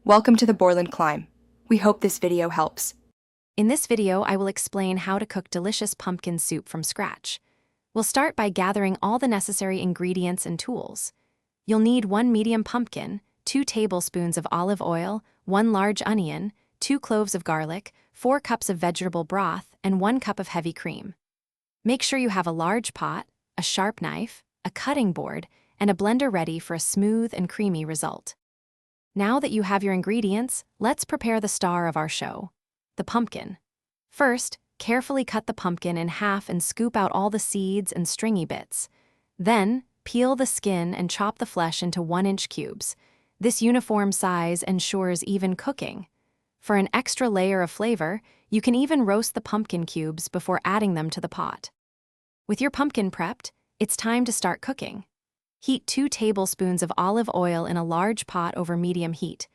Welcome to the Borland Climb. We hope this video helps. In this video, I will explain how to cook delicious pumpkin soup from scratch. We'll start by gathering all the necessary ingredients and tools. You'll need 1 medium pumpkin, 2 tablespoons of olive oil, 1 large onion, 2 cloves of garlic, 4 cups of vegetable broth, and 1 cup of heavy cream. Make sure you have a large pot, a sharp knife, a cutting board, and a blender ready for a smooth and creamy result. Now that you have your ingredients, let's prepare the star of our show, the pumpkin. First, carefully cut the pumpkin in half and scoop out all the seeds and stringy bits. Then, peel the skin and chop the flesh into 1-inch cubes. This uniform size ensures even cooking. For an extra layer of flavor, you can even roast the pumpkin cubes before adding them to the pot. With your pumpkin prepped, it's time to start cooking. Heat 2 tablespoons of olive oil in a large pot over medium heat.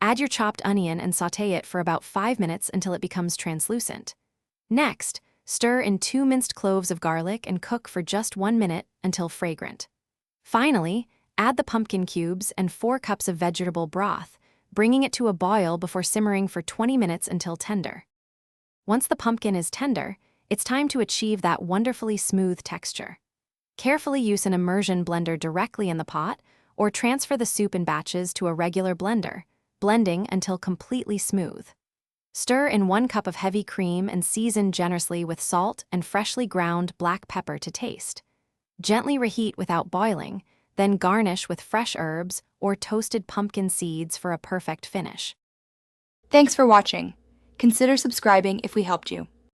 Add your chopped onion and sauté it for about 5 minutes until it becomes translucent. Next, stir in 2 minced cloves of garlic and cook for just 1 minute until fragrant. Finally, add the pumpkin cubes and 4 cups of vegetable broth, bringing it to a boil before simmering for 20 minutes until tender. Once the pumpkin is tender, it's time to achieve that wonderfully smooth texture. Carefully use an immersion blender directly in the pot, or transfer the soup in batches to a regular blender, blending until completely smooth. Stir in 1 cup of heavy cream and season generously with salt and freshly ground black pepper to taste. Gently reheat without boiling, then garnish with fresh herbs or toasted pumpkin seeds for a perfect finish. Thanks for watching. Consider subscribing if we helped you.